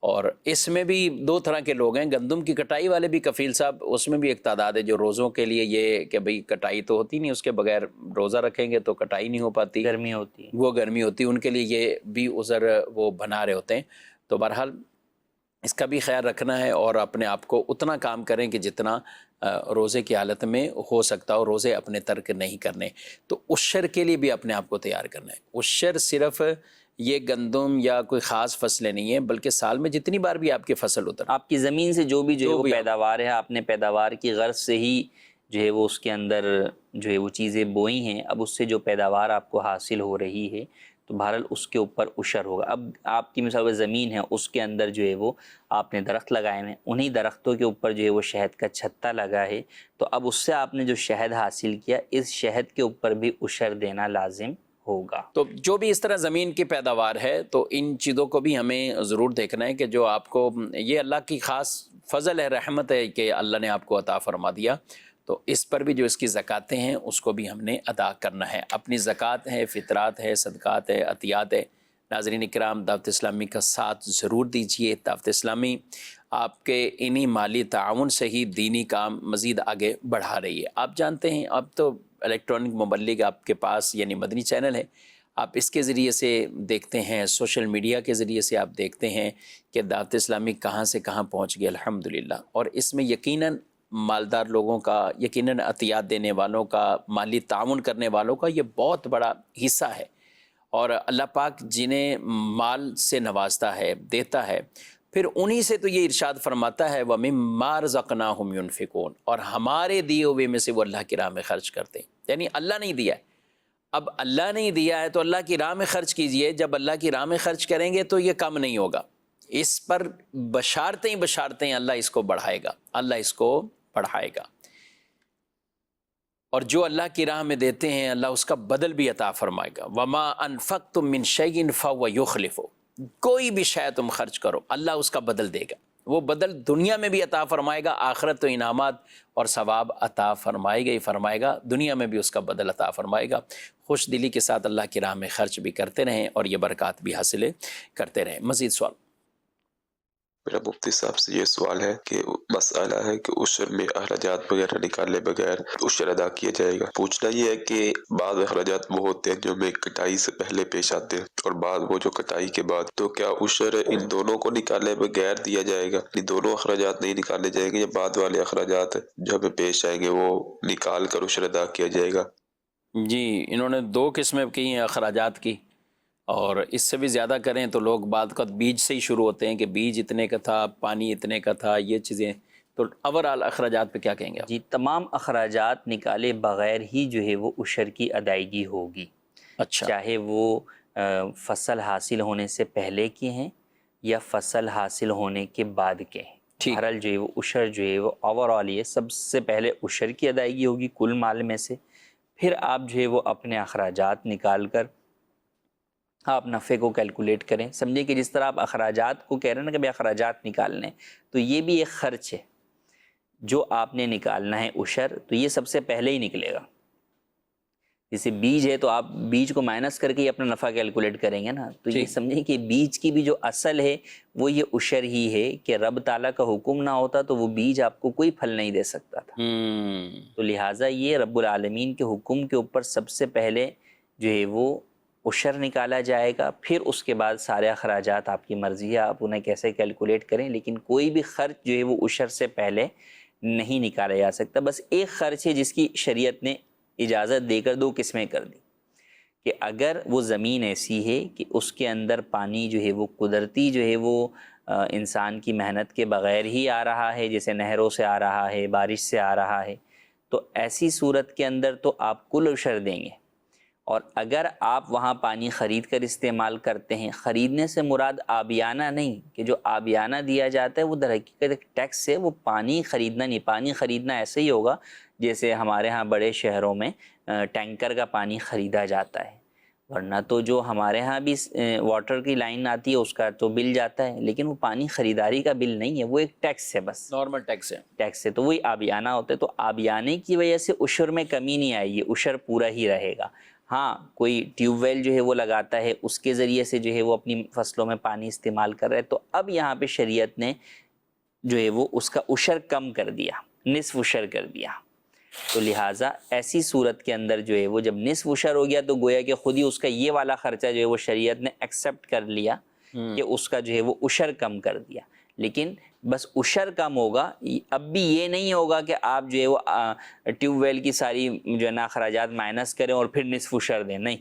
اور اس میں بھی دو طرح کے لوگ ہیں، گندم کی کٹائی والے بھی کفیل صاحب، اس میں بھی ایک تعداد ہے جو روزوں کے لیے یہ کہ بھئی کٹائی تو ہوتی نہیں، اس کے بغیر روزہ رکھیں گے تو کٹائی نہیں ہو پاتی، گرمی ہوتی ہے، وہ گرمی ہوتی ہے، ان کے لیے یہ بھی عذر وہ بنا رہے ہوتے ہیں. تو بہرحال اس کا بھی خیال رکھنا ہے اور اپنے آپ کو اتنا کام کریں کہ جتنا روزے کی حالت میں ہو سکتا ہو، روزے اپنے ترک نہیں کرنے. تو عشر کے لیے بھی اپنے آپ کو تیار کرنا ہے. عشر صرف یہ گندم یا کوئی خاص فصلیں نہیں ہیں، بلکہ سال میں جتنی بار بھی آپ کی فصل اتر، آپ کی زمین سے جو بھی جو ہے وہ پیداوار ہے، آپ نے پیداوار کی غرض سے ہی جو ہے وہ اس کے اندر جو ہے وہ چیزیں بوئی ہیں، اب اس سے جو پیداوار آپ کو حاصل ہو رہی ہے تو بہرحال اس کے اوپر عشر ہوگا. اب آپ کی مثال زمین ہے، اس کے اندر جو ہے وہ آپ نے درخت لگائے ہیں، انہی درختوں کے اوپر جو ہے وہ شہد کا چھتا لگا ہے، تو اب اس سے آپ نے جو شہد حاصل کیا، اس شہد کے اوپر بھی عشر دینا لازم ہوگا۔ تو جو بھی اس طرح زمین کی پیداوار ہے تو ان چیزوں کو بھی ہمیں ضرور دیکھنا ہے کہ جو آپ کو یہ اللہ کی خاص فضل ہے، رحمت ہے کہ اللہ نے آپ کو عطا فرما دیا، تو اس پر بھی جو اس کی زکاتیں ہیں اس کو بھی ہم نے ادا کرنا ہے۔ اپنی زکوٰۃ ہے، فطرات ہے، صدقات ہے، عطیات ہے۔ ناظرین کرام، دعوت اسلامی کا ساتھ ضرور دیجیے۔ دعوت اسلامی آپ کے انہی مالی تعاون سے ہی دینی کام مزید آگے بڑھا رہی ہے۔ آپ جانتے ہیں اب تو الیکٹرانک مبلغ آپ کے پاس یعنی مدنی چینل ہے، آپ اس کے ذریعے سے دیکھتے ہیں، سوشل میڈیا کے ذریعے سے آپ دیکھتے ہیں کہ دعوت اسلامی کہاں سے کہاں پہنچ گئی الحمدللہ، اور اس میں یقیناً مالدار لوگوں کا، یقیناً عطیات دینے والوں کا، مالی تعاون کرنے والوں کا یہ بہت بڑا حصہ ہے، اور اللہ پاک جنہیں مال سے نوازتا ہے، دیتا ہے، پھر انہی سے تو یہ ارشاد فرماتا ہے وَمِمَّا رَزَقْنَاهُمْ يُنْفِقُونَ، اور ہمارے دیے ہوئے میں سے وہ اللہ کی راہ میں خرچ کرتے ہیں، یعنی اللہ نہیں دیا ہے، اب اللہ نہیں دیا ہے تو اللہ کی راہ میں خرچ کیجئے، جب اللہ کی راہ میں خرچ کریں گے تو یہ کم نہیں ہوگا، اس پر بشارتیں ہی بشارتیں، اللہ اس کو بڑھائے گا، اللہ اس کو بڑھائے گا، اور جو اللہ کی راہ میں دیتے ہیں اللہ اس کا بدل بھی عطا فرمائے گا۔ وَمَا أَنفَقْتُم مِّن شَيْءٍ فَهُوَ يُخْلِفُهُ، کوئی بھی شے تم خرچ کرو اللہ اس کا بدل دے گا، وہ بدل دنیا میں بھی عطا فرمائے گا، آخرت تو انعامات اور ثواب عطا فرمائے گا ہی فرمائے گا، دنیا میں بھی اس کا بدل عطا فرمائے گا۔ خوش دلی کے ساتھ اللہ کی راہ میں خرچ بھی کرتے رہیں اور یہ برکات بھی حاصل کرتے رہیں۔ مزید سوال؟ میرا مفتی صاحب سے یہ سوال ہے کہ مسئلہ ہے کہ عشر میں اخراجات وغیرہ نکالے بغیر عشر ادا کیا جائے گا۔ پوچھنا یہ ہے کہ بعض اخراجات وہ ہوتے ہیں جو میں کٹائی سے پہلے پیش آتے ہیں اور بعض وہ جو کٹائی کے بعد، تو کیا عشر ان دونوں کو نکالے بغیر دیا جائے گا؟ ان دونوں اخراجات نہیں نکالے جائیں گے یا بعد والے اخراجات جو ہمیں پیش آئیں گے وہ نکال کر عشر ادا کیا جائے گا؟ جی، انہوں نے دو قسمیں کی ہیں اخراجات کی، اور اس سے بھی زیادہ کریں تو لوگ بعد کا بیج سے ہی شروع ہوتے ہیں کہ بیج اتنے کا تھا، پانی اتنے کا تھا، یہ چیزیں، تو اوورآل اخراجات پہ کیا کہیں گے آپ؟ جی، تمام اخراجات نکالے بغیر ہی جو ہے وہ عشر کی ادائیگی ہوگی، اچھا، چاہے وہ فصل حاصل ہونے سے پہلے کے ہیں یا فصل حاصل ہونے کے بعد کے ہیں، ٹھیک، بہرحال جو ہے وہ عشر جو ہے وہ اوورآل یہ سب سے پہلے عشر کی ادائیگی ہوگی کل مال میں سے، پھر آپ جو ہے وہ اپنے اخراجات نکال کر آپ نفع کو کیلکولیٹ کریں۔ سمجھیں کہ جس طرح آپ اخراجات کو کہہ رہے ہیں نا کہ بھئی اخراجات نکالنے، تو یہ بھی ایک خرچ ہے جو آپ نے نکالنا ہے عشر، تو یہ سب سے پہلے ہی نکلے گا۔ جیسے بیج ہے تو آپ بیج کو مائنس کر کے ہی اپنا نفع کیلکولیٹ کریں گے نا، تو یہ سمجھیں کہ بیج کی بھی جو اصل ہے وہ یہ عشر ہی ہے، کہ رب تعالیٰ کا حکم نہ ہوتا تو وہ بیج آپ کو کوئی پھل نہیں دے سکتا تھا، تو لہٰذا یہ رب العالمین کے حکم کے اوپر سب سے پہلے جو ہے وہ عشر نکالا جائے گا، پھر اس کے بعد سارے اخراجات آپ کی مرضی ہے، آپ انہیں کیسے کیلکولیٹ کریں، لیکن کوئی بھی خرچ جو ہے وہ عشر سے پہلے نہیں نکالا جا سکتا۔ بس ایک خرچ ہے جس کی شریعت نے اجازت دے کر دو قسمیں کر دی، کہ اگر وہ زمین ایسی ہے کہ اس کے اندر پانی جو ہے وہ قدرتی جو ہے وہ انسان کی محنت کے بغیر ہی آ رہا ہے، جیسے نہروں سے آ رہا ہے، بارش سے آ رہا ہے، تو ایسی صورت کے اندر تو آپ کل عشر دیں گے، اور اگر آپ وہاں پانی خرید کر استعمال کرتے ہیں، خریدنے سے مراد آبیانہ نہیں، کہ جو آبیانہ دیا جاتا ہے وہ در حقیقت ایک ٹیکس ہے، وہ پانی خریدنا نہیں، پانی خریدنا ایسے ہی ہوگا جیسے ہمارے ہاں بڑے شہروں میں ٹینکر کا پانی خریدا جاتا ہے، ورنہ تو جو ہمارے ہاں بھی واٹر کی لائن آتی ہے اس کا تو بل جاتا ہے، لیکن وہ پانی خریداری کا بل نہیں ہے، وہ ایک ٹیکس ہے، بس نارمل ٹیکس ہے، تو وہی آبیانہ ہوتا ہے، تو آبیانے کی وجہ سے عشر میں کمی نہیں آئے گی، عشر پورا ہی رہے گا۔ ہاں، کوئی ٹیوب ویل جو ہے وہ لگاتا ہے، اس کے ذریعے سے جو ہے وہ اپنی فصلوں میں پانی استعمال کر رہا ہے، تو اب یہاں پہ شریعت نے جو ہے وہ اس کا عشر کم کر دیا، نصف عشر کر دیا، تو لہٰذا ایسی صورت کے اندر جو ہے وہ جب نصف عشر ہو گیا تو گویا کہ خود ہی اس کا یہ والا خرچہ جو ہے وہ شریعت نے ایکسیپٹ کر لیا کہ اس کا جو ہے وہ عشر کم کر دیا، لیکن بس عشر کم ہوگا، اب بھی یہ نہیں ہوگا کہ آپ جو ہے وہ ٹیوب ویل کی ساری جو ہے نا اخراجات مائنس کریں اور پھر نصف عشر دیں، نہیں،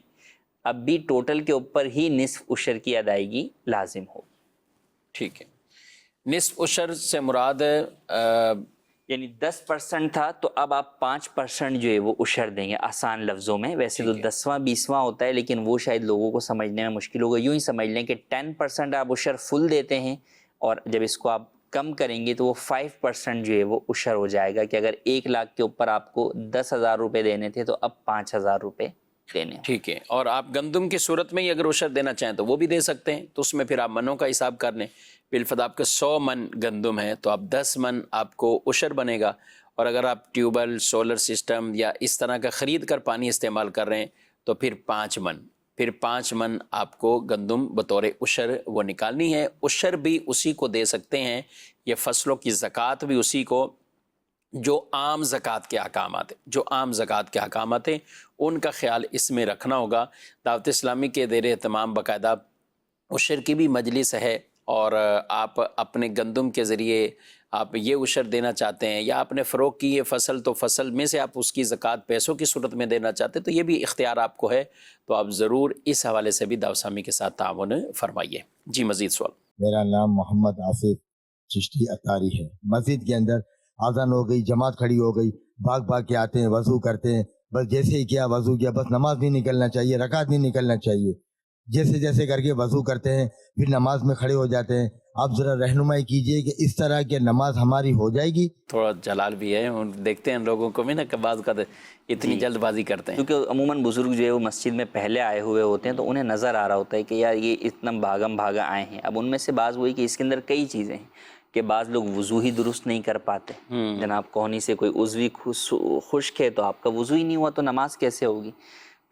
اب بھی ٹوٹل کے اوپر ہی نصف عشر کی ادائیگی لازم ہو۔ ٹھیک ہے، نصف عشر سے مراد یعنی 10% تھا تو اب آپ 5% جو ہے وہ عشر دیں گے، آسان لفظوں میں، ویسے تو 10واں 20واں ہوتا ہے لیکن وہ شاید لوگوں کو سمجھنے میں مشکل ہوگا، یوں ہی سمجھ لیں کہ 10% آپ عشر فل دیتے ہیں، اور جب اس کو آپ کم کریں گے تو وہ 5% جو ہے وہ عشر ہو جائے گا، کہ اگر 1 لاکھ کے اوپر آپ کو 10,000 روپے دینے تھے تو اب 5,000 روپے دینے ہوں۔ ٹھیک ہے، اور آپ گندم کی صورت میں ہی اگر عشر دینا چاہیں تو وہ بھی دے سکتے ہیں، تو اس میں پھر آپ منوں کا حساب کر لیں، بالفرض آپ کے 100 من گندم ہے تو آپ 10 من آپ کو عشر بنے گا، اور اگر آپ ٹیوبل، سولر سسٹم یا اس طرح کا خرید کر پانی استعمال کر رہے ہیں تو پھر 5 من آپ کو گندم بطور عشر وہ نکالنی ہے۔ عشر بھی اسی کو دے سکتے ہیں، یہ فصلوں کی زکوٰۃ بھی اسی کو، جو عام زکوٰۃ کے احکامات ہیں ان کا خیال اس میں رکھنا ہوگا۔ دعوت اسلامی کے زیر اہتمام باقاعدہ عشر کی بھی مجلس ہے، اور آپ اپنے گندم کے ذریعے آپ یہ عشر دینا چاہتے ہیں، یا آپ نے فروغ کی یہ فصل تو فصل میں سے آپ اس کی زکوٰۃ پیسوں کی صورت میں دینا چاہتے ہیں، تو یہ بھی اختیار آپ کو ہے، تو آپ ضرور اس حوالے سے بھی دعوت اسلامی کے ساتھ تعاون فرمائیے۔ جی مزید سوال۔ میرا نام محمد آصف چشتی اطاری ہے۔ مسجد کے اندر اذان ہو گئی، جماعت کھڑی ہو گئی، بھاگ کے آتے ہیں، وضو کرتے ہیں، بس جیسے ہی کیا وضو کیا، بس نماز نہیں نکلنا چاہیے، رکعت نہیں نکلنا چاہیے، جیسے کر کے وضو کرتے ہیں، پھر نماز میں کھڑے ہو جاتے ہیں۔ آپ ذرا رہنمائی کیجئے کہ اس طرح کی نماز ہماری ہو جائے گی؟ تھوڑا جلال بھی ہے، دیکھتے ہیں لوگوں کو بھی نا کہ بعض کا اتنی جلد بازی کرتے ہیں، کیونکہ عموماً بزرگ جو ہے وہ مسجد میں پہلے آئے ہوئے ہوتے ہیں، تو انہیں نظر آ رہا ہوتا ہے کہ یار یہ اتنا بھاگا آئے ہیں۔ اب ان میں سے بعض وہی کہ اس کے اندر کئی چیزیں ہیں کہ بعض لوگ وضو ہی درست نہیں کر پاتے، جناب کوہنی سے کوئی عضوی خشک ہے تو آپ کا وضو ہی نہیں ہوا تو نماز کیسے ہوگی؟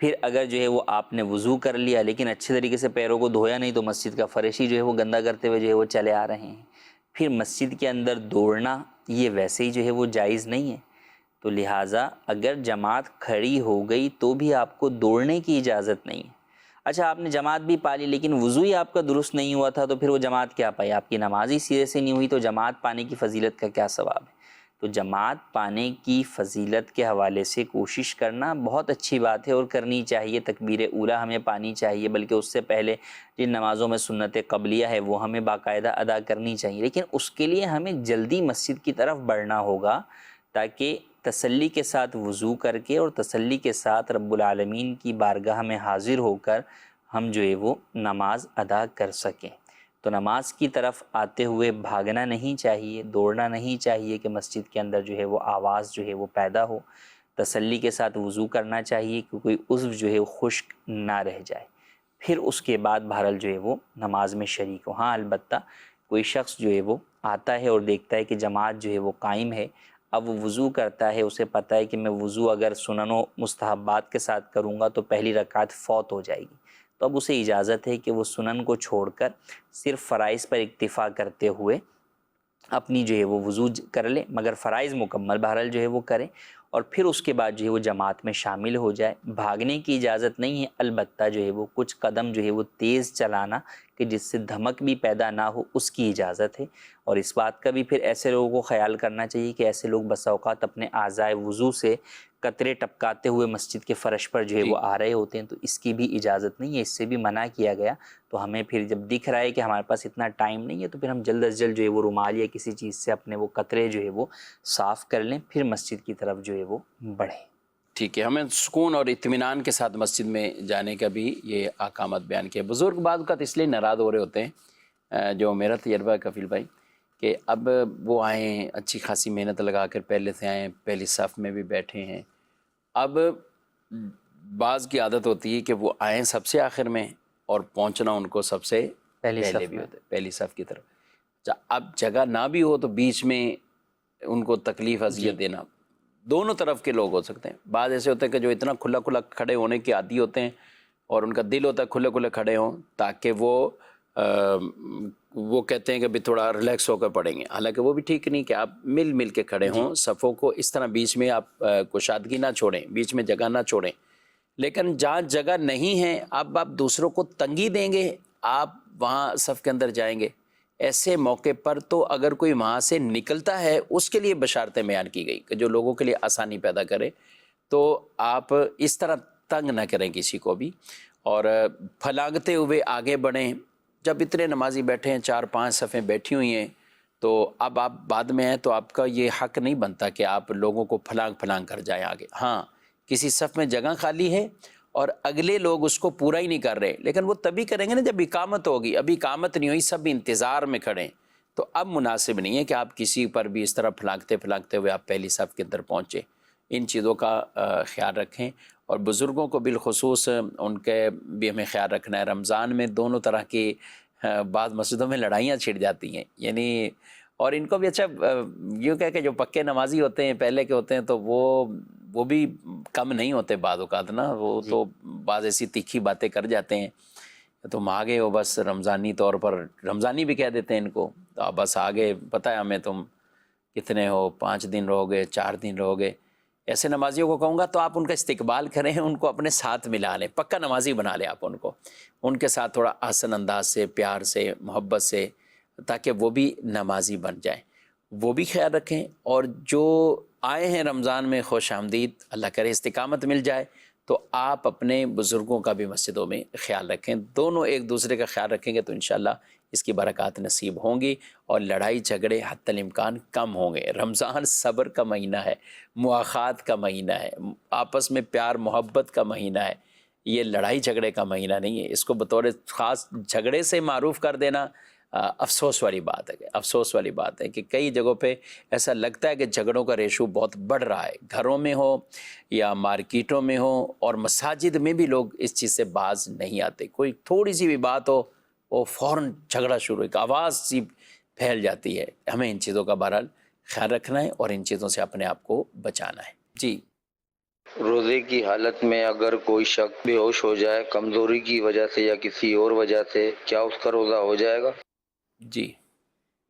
پھر اگر جو ہے وہ آپ نے وضو کر لیا لیکن اچھے طریقے سے پیروں کو دھویا نہیں تو مسجد کا فرش ہی جو ہے وہ گندا کرتے ہوئے جو ہے وہ چلے آ رہے ہیں۔ پھر مسجد کے اندر دوڑنا یہ ویسے ہی جو ہے وہ جائز نہیں ہے، تو لہٰذا اگر جماعت کھڑی ہو گئی تو بھی آپ کو دوڑنے کی اجازت نہیں ہے۔ اچھا آپ نے جماعت بھی پالی لیکن وضو ہی آپ کا درست نہیں ہوا تھا تو پھر وہ جماعت کیا پائی؟ آپ کی نماز ہی سرے سے نہیں ہوئی، تو جماعت پانے کی فضیلت کا کیا ثواب ہے؟ تو جماعت پانے کی فضیلت کے حوالے سے کوشش کرنا بہت اچھی بات ہے اور کرنی چاہیے۔ تکبیر اولیٰ ہمیں پانی چاہیے، بلکہ اس سے پہلے جن نمازوں میں سنت قبلیہ ہے وہ ہمیں باقاعدہ ادا کرنی چاہیے، لیکن اس کے لیے ہمیں جلدی مسجد کی طرف بڑھنا ہوگا تاکہ تسلی کے ساتھ وضو کر کے اور تسلی کے ساتھ رب العالمین کی بارگاہ میں حاضر ہو کر ہم جو ہے وہ نماز ادا کر سکیں۔ تو نماز کی طرف آتے ہوئے بھاگنا نہیں چاہیے، دوڑنا نہیں چاہیے کہ مسجد کے اندر جو ہے وہ آواز جو ہے وہ پیدا ہو۔ تسلی کے ساتھ وضو کرنا چاہیے کہ کوئی عضو جو ہے وہ خشک نہ رہ جائے، پھر اس کے بعد بہرحال جو ہے وہ نماز میں شریک ہو۔ ہاں البتہ کوئی شخص جو ہے وہ آتا ہے اور دیکھتا ہے کہ جماعت جو ہے وہ قائم ہے، اب وہ وضو کرتا ہے، اسے پتہ ہے کہ میں وضو اگر سنن و مستحبات کے ساتھ کروں گا تو پہلی رکعت فوت ہو جائے گی، تو اب اسے اجازت ہے کہ وہ سنن کو چھوڑ کر صرف فرائض پر اکتفا کرتے ہوئے اپنی جو ہے وہ وضو کر لے، مگر فرائض مکمل بہرحال جو ہے وہ کرے، اور پھر اس کے بعد جو ہے وہ جماعت میں شامل ہو جائے۔ بھاگنے کی اجازت نہیں ہے، البتہ جو ہے وہ کچھ قدم جو ہے وہ تیز چلانا کہ جس سے دھمک بھی پیدا نہ ہو اس کی اجازت ہے۔ اور اس بات کا بھی پھر ایسے لوگوں کو خیال کرنا چاہیے کہ ایسے لوگ بسا اوقات اپنے اعضائے وضو سے قطرے ٹپکاتے ہوئے مسجد کے فرش پر جو ہے وہ آ رہے ہوتے ہیں، تو اس کی بھی اجازت نہیں ہے، اس سے بھی منع کیا گیا۔ تو ہمیں پھر جب دکھ رہا ہے کہ ہمارے پاس اتنا ٹائم نہیں ہے تو پھر ہم جلد از جلد جو ہے وہ رومال یا کسی چیز سے اپنے وہ قطرے جو ہے وہ صاف کر لیں، پھر مسجد کی طرف جو ہے وہ بڑھیں۔ ٹھیک ہے، ہمیں سکون اور اطمینان کے ساتھ مسجد میں جانے کا بھی یہ احکامات بیان کیا۔ بزرگ بعض اوقات اس لیے ناراض ہو رہے ہوتے ہیں، جو میرا تجربہ ہے کفیل بھائی، کہ اب وہ آئیں اچھی خاصی محنت لگا کر پہلے سے آئیں، پہلی صف میں بھی بیٹھے ہیں، اب بعض کی عادت ہوتی ہے کہ وہ آئیں سب سے آخر میں اور پہنچنا ان کو سب سے پہلے بھی ہوتا ہے، پہلی صف کی طرف۔ اب جگہ نہ بھی ہو تو بیچ میں ان کو تکلیف اذیت دینا، دونوں طرف کے لوگ ہو سکتے ہیں۔ بعض ایسے ہوتے ہیں کہ جو اتنا کھلا کھلا کھڑے ہونے کے عادی ہوتے ہیں اور ان کا دل ہوتا ہے کھلے کھلے کھڑے ہوں تاکہ وہ کہتے ہیں کہ بھی تھوڑا ریلیکس ہو کر پڑھیں گے، حالانکہ وہ بھی ٹھیک نہیں کہ آپ مل کے کھڑے ہوں، صفوں کو اس طرح بیچ میں آپ کشادگی نہ چھوڑیں، بیچ میں جگہ نہ چھوڑیں۔ لیکن جہاں جگہ نہیں ہے اب آپ دوسروں کو تنگی دیں گے، آپ وہاں صف کے اندر جائیں گے، ایسے موقع پر تو اگر کوئی وہاں سے نکلتا ہے اس کے لیے بشارتیں بیان کی گئی کہ جو لوگوں کے لیے آسانی پیدا کرے، تو آپ اس طرح تنگ نہ کریں کسی کو بھی، اور پھلانگتے ہوئے آگے بڑھیں۔ جب اتنے نمازی بیٹھے ہیں، 4-5 صفیں بیٹھی ہوئی ہیں، تو اب آپ بعد میں ہیں تو آپ کا یہ حق نہیں بنتا کہ آپ لوگوں کو پھلانگ کر جائیں آگے۔ ہاں کسی صف میں جگہ خالی ہے اور اگلے لوگ اس کو پورا ہی نہیں کر رہے، لیکن وہ تبھی کریں گے نا جب اقامت ہوگی، ابھی اقامت نہیں ہوئی، سب انتظار میں کھڑے ہیں، تو اب مناسب نہیں ہے کہ آپ کسی پر بھی اس طرح پھلانگتے ہوئے آپ پہلی صف کے اندر پہنچے۔ ان چیزوں کا خیال رکھیں اور بزرگوں کو بالخصوص ان کے بھی ہمیں خیال رکھنا ہے. رمضان میں دونوں طرح کی بعض مسجدوں میں لڑائیاں چھڑ جاتی ہیں یعنی، اور ان کو بھی اچھا یوں کہہ کہ جو پکے نمازی ہوتے ہیں پہلے کے ہوتے ہیں تو وہ بھی کم نہیں ہوتے بعض اوقات نا، وہ تو بعض ایسی تیکھی باتیں کر جاتے ہیں. تم آگے ہو بس رمضانی طور پر، رمضانی بھی کہہ دیتے ہیں ان کو، تو آپ بس آگے پتہ ہے ہمیں تم کتنے ہو، 5 دن رہو گے 4 دن رہو گے. ایسے نمازیوں کو کہوں گا تو آپ ان کا استقبال کریں، ان کو اپنے ساتھ ملا لیں، پکا نمازی بنا لیں آپ ان کو، ان کے ساتھ تھوڑا آسن انداز سے، پیار سے، محبت سے، تاکہ وہ بھی نمازی بن جائیں. وہ بھی خیال رکھیں، اور جو آئے ہیں رمضان میں خوش آمدید، اللہ کرے استقامت مل جائے. تو آپ اپنے بزرگوں کا بھی مسجدوں میں خیال رکھیں، دونوں ایک دوسرے کا خیال رکھیں گے تو انشاءاللہ اس کی برکات نصیب ہوں گی اور لڑائی جھگڑے حتی الامکان کم ہوں گے. رمضان صبر کا مہینہ ہے، مواخات کا مہینہ ہے، آپس میں پیار محبت کا مہینہ ہے، یہ لڑائی جھگڑے کا مہینہ نہیں ہے. اس کو بطور خاص جھگڑے سے معروف کر دینا افسوس والی بات ہے. افسوس والی بات ہے کہ کئی جگہوں پہ ایسا لگتا ہے کہ جھگڑوں کا ریشو بہت بڑھ رہا ہے، گھروں میں ہو یا مارکیٹوں میں ہو، اور مساجد میں بھی لوگ اس چیز سے باز نہیں آتے. کوئی تھوڑی سی بھی بات ہو وہ فوراً جھگڑا شروع، ایک آواز سی پھیل جاتی ہے. ہمیں ان چیزوں کا بہرحال خیال رکھنا ہے اور ان چیزوں سے اپنے آپ کو بچانا ہے. جی، روزے کی حالت میں اگر کوئی شخص بے ہوش ہو جائے کمزوری کی وجہ سے یا کسی اور وجہ سے، کیا اس کا روزہ ہو جائے گا؟ جی،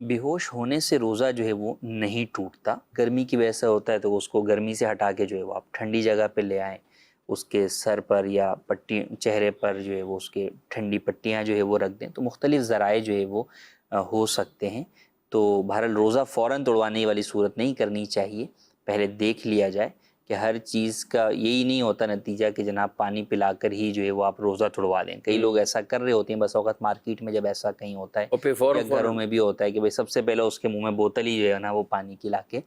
بے ہوش ہونے سے روزہ جو ہے وہ نہیں ٹوٹتا. گرمی کی وجہ سے ہوتا ہے تو اس کو گرمی سے ہٹا کے جو ہے وہ آپ ٹھنڈی جگہ پہ لے آئیں، اس کے سر پر یا پٹی چہرے پر جو ہے وہ اس کے ٹھنڈی پٹیاں جو ہے وہ رکھ دیں. تو مختلف ذرائع جو ہے وہ ہو سکتے ہیں. تو بہرحال روزہ فوراً توڑوانے والی صورت نہیں کرنی چاہیے، پہلے دیکھ لیا جائے کہ ہر چیز کا یہی نہیں ہوتا نتیجہ کہ جناب پانی پلا کر ہی جو ہے وہ آپ روزہ توڑوا دیں. کئی لوگ ایسا کر رہے ہوتے ہیں، بس اوقات مارکیٹ میں جب ایسا کہیں ہوتا ہے اور پھر یا گھروں میں بھی ہوتا ہے کہ بھائی سب سے پہلے اس کے منہ میں بوتل ہی جو ہے نا وہ پانی کی لا کے،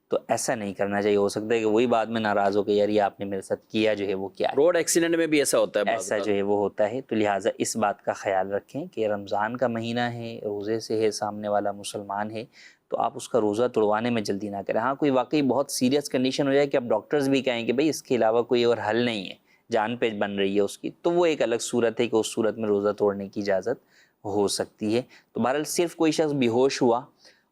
تو ایسا نہیں کرنا چاہیے. ہو سکتا ہے کہ وہی بعد میں ناراض ہو کہ یار یہ آپ نے میرے ساتھ کیا جو ہے وہ کیا ہے. روڈ ایکسیڈنٹ میں بھی ایسا ہوتا ہے، ایسا جو ہے وہ ہوتا ہے. تو لہٰذا اس بات کا خیال رکھیں کہ رمضان کا مہینہ ہے، روزے سے ہے، سامنے والا مسلمان ہے، تو آپ اس کا روزہ توڑوانے میں جلدی نہ کریں. ہاں کوئی واقعی بہت سیریس کنڈیشن ہو جائے کہ اب ڈاکٹرز بھی کہیں کہ بھائی اس کے علاوہ کوئی اور حل نہیں ہے، جان پہ بن رہی ہے اس کی، تو وہ ایک الگ صورت ہے کہ اس صورت میں روزہ توڑنے کی اجازت ہو سکتی ہے. تو بہرحال صرف کوئی شخص بے ہوش ہوا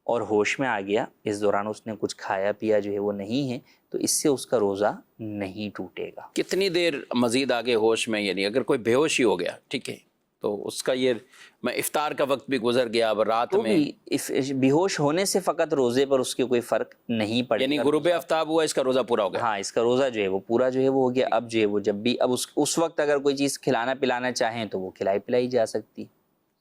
اور ہوش میں آ گیا، اس دوران اس نے کچھ کھایا پیا جو ہے وہ نہیں ہے، تو اس سے اس کا روزہ نہیں ٹوٹے گا. کتنی دیر مزید آگے ہوش میں، یعنی اگر کوئی بے ہوش ہی ہو گیا ٹھیک ہے تو اس کا یہ میں افطار کا وقت بھی گزر گیا، اب رات تو میں بھی بے ہوش ہونے سے فقط روزے پر اس کے کوئی فرق نہیں پڑے یعنی گا. غروب آفتاب ہوا اس کا روزہ پورا ہو گیا. ہاں اس کا روزہ جو ہے وہ پورا جو ہے وہ ہو گیا. اب جو ہے وہ جب بھی اب اس وقت اگر کوئی چیز کھلانا پلانا چاہیں تو وہ کھلائی پلائی جا سکتی.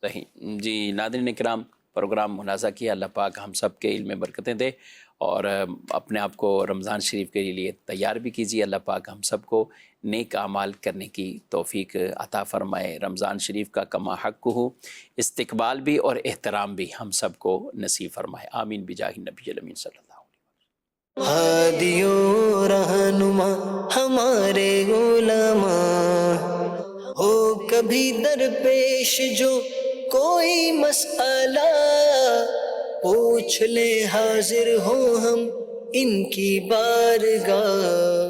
صحیح. جی ناظرین کرام، پروگرام ملاحظہ کیا، اللہ پاک ہم سب کے علم میں برکتیں دے اور اپنے آپ کو رمضان شریف کے لیے تیار بھی کیجیے. اللہ پاک ہم سب کو نیک اعمال کرنے کی توفیق عطا فرمائے. رمضان شریف کا کما حق ہو، استقبال بھی اور احترام بھی ہم سب کو نصیب فرمائے. آمین بجاہ النبی الامین صلی اللہ علیہ وسلم. ہادیوں رہنما ہمارے علماء ہو کبھی درپیش جو کوئی مسئلہ پوچھ لے حاضر ہوں ہم ان کی بارگاہ.